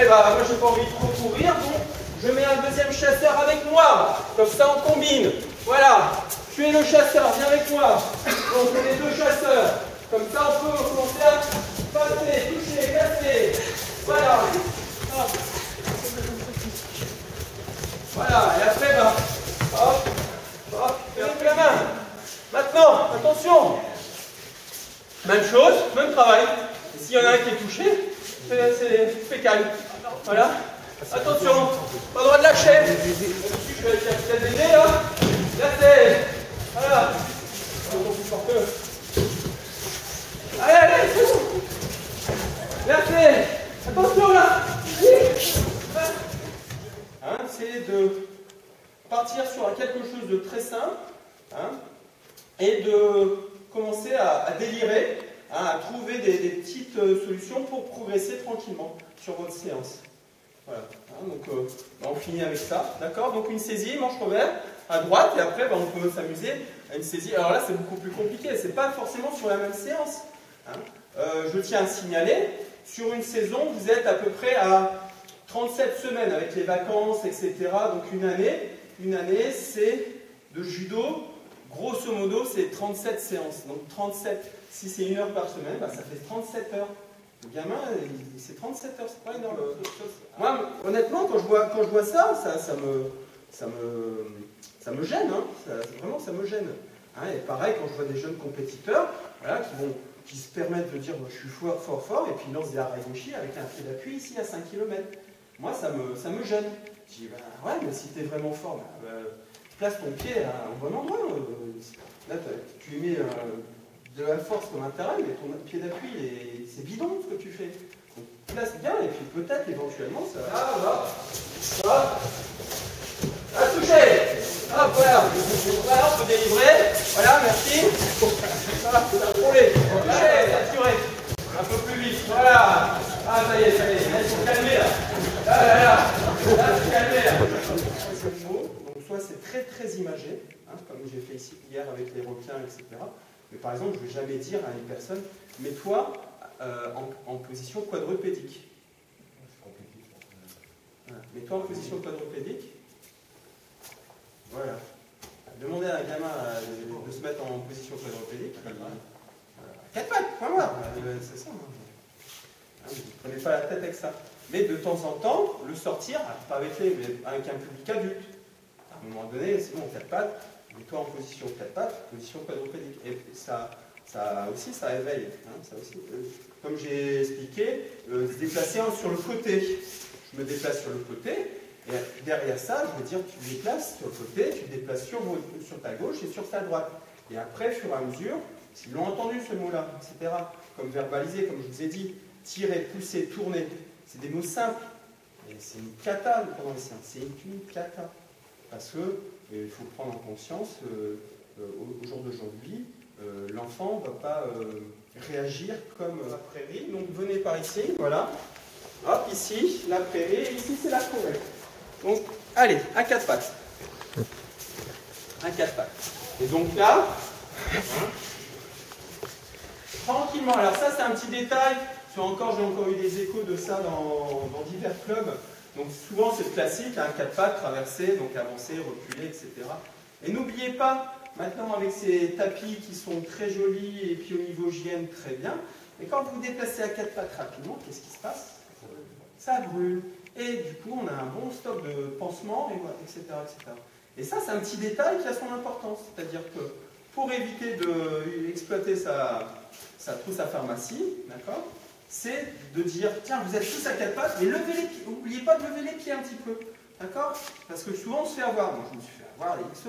bah moi j'ai pas envie de trop courir, donc je mets un deuxième chasseur avec moi. Comme ça on combine. Voilà. Tu es le chasseur, viens avec moi. Donc on est deux chasseurs. Comme ça on peut commencer à passer, toucher, casser. Voilà. Hop. Voilà, et après, bah, hop, hop, et un peu la main. Maintenant, attention. Même chose, même travail. Et s'il y en a un qui est touché, c'est calme. Voilà. Attention, pas le droit de lâcher. Là-dessus, je vais peut-être aider, là. Là, c'est. Voilà. Allez, allez, c'est bon. Là, c'est. Attention, là. Hein, c'est de partir sur quelque chose de très simple, hein, et de commencer à délirer, hein, à trouver des petites solutions pour progresser tranquillement sur votre séance. Voilà. Hein, donc on finit avec ça, d'accord? Donc une saisie, manche revers, à droite, et après on peut s'amuser à une saisie. Alors là c'est beaucoup plus compliqué, c'est pas forcément sur la même séance. Hein. Je tiens à signaler, sur une saison, vous êtes à peu près à 37 semaines avec les vacances, etc. Donc une année c'est de judo, grosso modo c'est 37 séances. Donc 37, si c'est 1 heure par semaine, bah, ça fait 37 heures. Le gamin, c'est 37 heures, c'est pas énorme. Moi, honnêtement, quand je vois ça, ça me gêne. Hein. Vraiment, ça me gêne. Hein, et pareil, quand je vois des jeunes compétiteurs, voilà, qui se permettent de dire je suis fort, et puis ils lancent des haraguchi avec un pied d'appui ici à 5 km. Moi, ça me gêne. Je dis, ben, ouais, mais si tu es vraiment fort, place ton pied au bon endroit. Là, tu lui mets de la force comme un terrain, mais ton pied d'appui, c'est bidon ce que tu fais. Donc, place bien, et puis peut-être, éventuellement, ça va. Ah, voilà. Hop. À toucher. Hop, voilà. Voilà, on peut délivrer. Voilà, merci. Voilà, rouler. Toucher, assurer. Un peu plus vite. Voilà. Ah, ça y est. Là, il faut calmer, là. Là, c'est calmé, là. Donc, soit c'est très, très imagé, hein, comme j'ai fait ici hier avec les requins, etc. Mais par exemple, je ne vais jamais dire à une personne, mets-toi en position quadrupédique. Voilà. Mets-toi en position quadrupédique. Voilà. Demandez à un gamin de se mettre en position quadrupédique. Quatre pattes, point voir. C'est ça. Hein, vous ne prenez pas la tête avec ça. Mais de temps en temps, le sortir, pas avec mais avec un public adulte. À un moment donné, c'est bon, quatre pattes. Mets-toi en position 4 pattes, position quadrupédique. Et ça aussi, ça éveille. Hein, ça aussi. Comme j'ai expliqué, se déplacer sur le côté. Je me déplace sur le côté, et derrière ça, je veux dire, tu te déplaces sur le côté, tu te déplaces sur ta gauche et sur ta droite. Et après, au fur et à mesure, s'ils l'ont entendu ce mot-là, etc., comme verbalisé, comme je vous ai dit, tirer, pousser, tourner, c'est des mots simples. Et c'est une cata pendant les séances. C'est une cata. Parce que il faut prendre en conscience, au jour d'aujourd'hui, l'enfant ne va pas réagir comme la prairie. Donc venez par ici, voilà. Hop, ici, la prairie, et ici c'est la forêt. Donc, allez, à 4 pattes. À 4 pattes. Et donc là, hein, tranquillement. Alors ça c'est un petit détail. J'ai encore eu des échos de ça dans divers clubs. Donc souvent c'est classique, hein, 4 pattes, traverser, donc avancer, reculer, etc. Et n'oubliez pas, maintenant avec ces tapis qui sont très jolis et puis au niveau hygiène très bien, mais quand vous vous déplacez à 4 pattes rapidement, qu'est-ce qui se passe? Ça brûle. Et du coup on a un bon stock de pansements, etc., etc. Et ça c'est un petit détail qui a son importance. C'est-à-dire que pour éviter d'exploiter sa trousse à pharmacie, d'accord, c'est de dire, tiens, vous êtes tous à 4 pattes, mais levez les pieds, n'oubliez pas de lever les pieds un petit peu, d'accord? Parce que souvent on se fait avoir, moi je me suis fait avoir les X